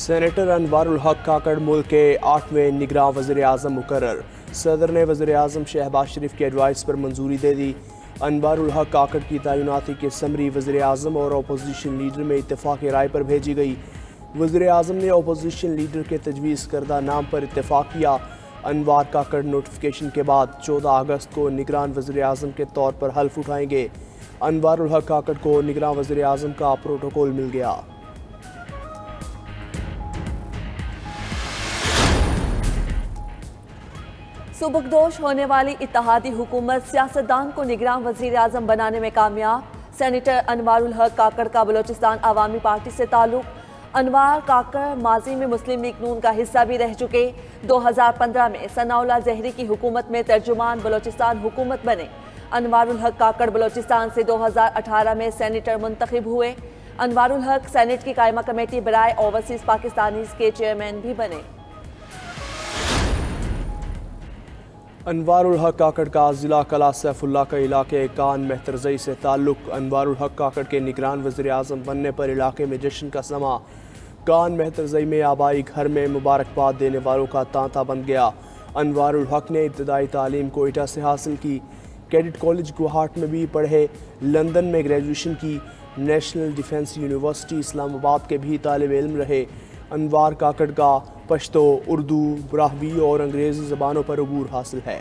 Senator انوار الحق کاکڑ ملک کے 8ویں نگراں وزیر اعظم مقرر۔ صدر نے وزیر اعظم شہباز شریف کی ایڈوائس پر منظوری دے دی۔ انوار الحق کاکڑ کی تعیناتی کی سمری وزیر اعظم اور اپوزیشن لیڈر میں اتفاق رائے پر بھیجی گئی۔ وزیر اعظم نے اپوزیشن لیڈر کے تجویز کردہ نام پر اتفاق کیا۔ انوار کاکڑ نوٹیفیکیشن کے بعد 14 اگست کو نگران وزیر اعظم کے طور پر حلف اٹھائیں گے۔ انوار الحق کاکڑ کو نگراں وزیر اعظم کا پروٹوکول مل گیا۔ سبکدوش ہونے والی اتحادی حکومت سیاستدان کو نگراں وزیر اعظم بنانے میں کامیاب۔ سینیٹر انوار الحق کاکڑ کا بلوچستان عوامی پارٹی سے تعلق۔ انوار کاکڑ ماضی میں مسلم لیگ نون کا حصہ بھی رہ چکے۔ 2015 میں ثناء اللہ زہری کی حکومت میں ترجمان بلوچستان حکومت بنے۔ انوار الحق کاکڑ بلوچستان سے 2018 میں سینیٹر منتخب ہوئے۔ انوار الحق سینیٹ کی قائمہ کمیٹی برائے اوورسیز پاکستانیز کے چیئرمین بھی بنے۔ انوار الحق کاکڑ کا ضلع کلا سیف اللہ کے علاقے کان مہترزئی سے تعلق۔ انوار الحق کاکڑ کے نگران وزیر اعظم بننے پر علاقے میں جشن کا سما۔ کان مہترزئی میں آبائی گھر میں مبارکباد دینے والوں کا تانتا بن گیا۔ انوار الحق نے ابتدائی تعلیم کوئٹہ سے حاصل کی، کیڈٹ کالج گوہاٹ میں بھی پڑھے، لندن میں گریجویشن کی، نیشنل ڈیفنس یونیورسٹی اسلام آباد کے بھی طالب علم رہے۔ انوار کاکڑ کا پشتو، اردو، براہوی اور انگریزی زبانوں پر عبور حاصل ہے۔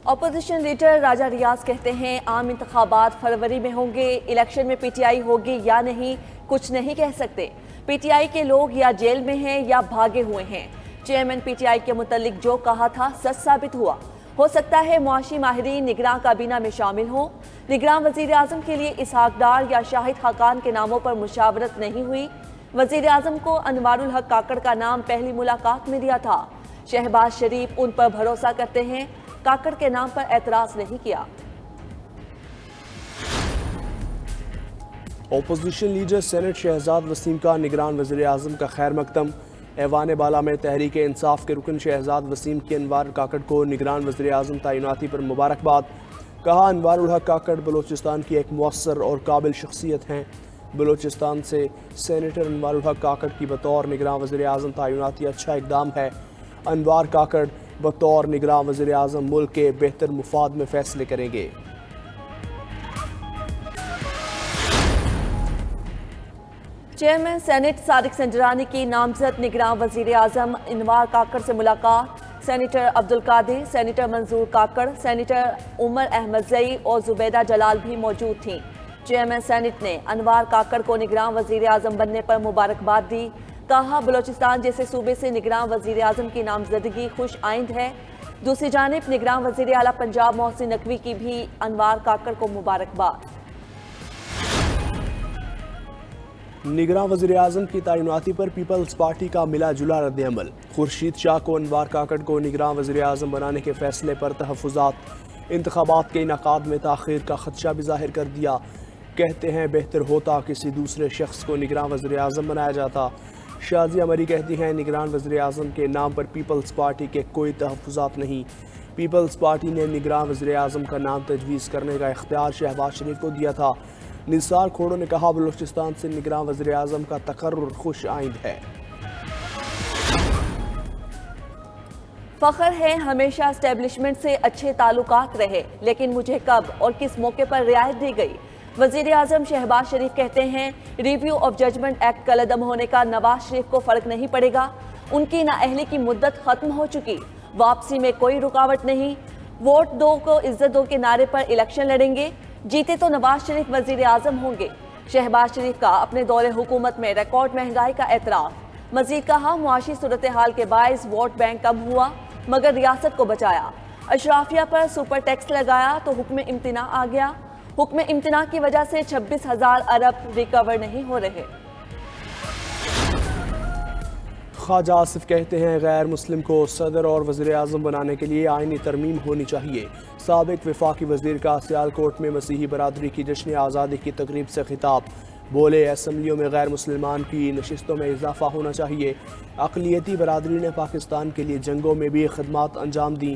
اپوزیشن لیڈر راجہ ریاض کہتے ہیں عام انتخابات فروری میں ہوں گے، الیکشن میں پی ٹی آئی ہوگی یا نہیں کچھ نہیں کہہ سکتے۔ پی ٹی آئی کے لوگ یا جیل میں ہیں یا بھاگے ہوئے ہیں۔ چیئرمین پی ٹی آئی کے متعلق جو کہا تھا سچ ثابت ہوا۔ ہو سکتا ہے معاشی ماہرین نگراں کابینہ میں شامل ہوں۔ نگراں وزیر اعظم کے لیے اسحاق ڈار یا شاہد خاقان کے ناموں پر مشاورت نہیں ہوئی۔ وزیر اعظم کو انوار الحق کاکڑ کا نام پہلی ملاقات میں دیا تھا۔ شہباز شریف ان پر بھروسہ کرتے ہیں، کاکڑ کے نام پر اعتراض نہیں کیا۔ Opposition leader senate Shahzad Waseem کا نگران وزیر اعظم کا خیر مقدم۔ ایوان بالا میں تحریک انصاف کے رکن شہزاد وسیم کی انوار کاکڑ کو نگران وزیر اعظم تعیناتی پر مبارکباد۔ کہا انوار الحق کاکڑ بلوچستان کی ایک مؤثر اور قابل شخصیت ہیں۔ بلوچستان سے سینیٹر انوار الحق کاکڑ کی بطور نگراں وزیر اعظم تعیناتی اچھا اقدام ہے۔ انوار کاکڑ بطور نگراں وزیر اعظم ملک کے بہتر مفاد میں فیصلے کریں گے۔ چیئرمین سینیٹ صادق سنجرانی کی نامزد نگراں وزیر اعظم انوار کاکڑ سے ملاقات۔ سینیٹر عبدالقادر، سینیٹر منظور کاکڑ، سینیٹر عمر احمد زئی اور زبیدہ جلال بھی موجود تھیں۔ چیئرمین سینیٹ نے انوار کاکڑ کو نگراں وزیر اعظم بننے پر مبارکباد دی۔ کہا بلوچستان جیسے صوبے سے نگراں وزیر اعظم کی نامزدگی خوش آئند ہے۔ دوسری جانب نگراں وزیر اعلیٰ پنجاب محسن نقوی کی بھی انوار کاکڑ کو مبارکباد۔ نگراں وزیر اعظم کی تعیناتی پر پیپلز پارٹی کا ملا جلا رد عمل۔ خورشید شاہ کو انوار کاکڑ کو نگراں وزیر اعظم بنانے کے فیصلے پر تحفظات۔ انتخابات کے انعقاد میں تاخیر کا خدشہ بھی ظاہر کر دیا۔ کہتے ہیں بہتر ہوتا کسی دوسرے شخص کو نگراں وزیر اعظم بنایا جاتا۔ شازیہ مری کہتی ہیں نگران وزیر اعظم کے نام پر پیپلز پارٹی کے کوئی تحفظات نہیں۔ پیپلز پارٹی نے نگراں وزیر اعظم کا نام تجویز کرنے کا اختیار شہباز شریف کو دیا تھا۔ نثار کھوڑو نے کہا بلوچستان سے نگراں وزیر اعظم کا تقرر خوش آئند ہے۔ فخر ہے ہمیشہ اسٹیبلشمنٹ سے اچھے تعلقات رہے، لیکن مجھے کب اور کس موقع پر رعایت دی گئی۔ وزیر اعظم شہباز شریف کہتے ہیں ریویو آف ججمنٹ ایکٹ کالعدم ہونے کا نواز شریف کو فرق نہیں پڑے گا۔ ان کی نااہلی کی مدت ختم ہو چکی، واپسی میں کوئی رکاوٹ نہیں۔ ووٹ دو کو عزت دو کے نعرے پر الیکشن لڑیں گے، جیتے تو نواز شریف وزیر اعظم ہوں گے۔ شہباز شریف کا اپنے دور حکومت میں ریکارڈ مہنگائی کا اعتراف۔ مزید کہا معاشی صورتحال کے باعث ووٹ بینک کم ہوا مگر ریاست کو بچایا۔ اشرافیہ پر سپر ٹیکس لگایا تو حکم امتناع آ گیا۔ حکم امتناع کی وجہ سے 26,000 ارب ریکور نہیں ہو رہے۔ خواجہ آصف کہتے ہیں غیر مسلم کو صدر اور وزیر اعظم بنانے کے لیے آئینی ترمیم ہونی چاہیے۔ سابق وفاقی وزیر کا سیالکوٹ میں مسیحی برادری کی جشن آزادی کی تقریب سے خطاب۔ بولے اسمبلیوں میں غیر مسلمان کی نشستوں میں اضافہ ہونا چاہیے۔ اقلیتی برادری نے پاکستان کے لیے جنگوں میں بھی خدمات انجام دیں۔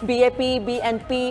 BAP, BNP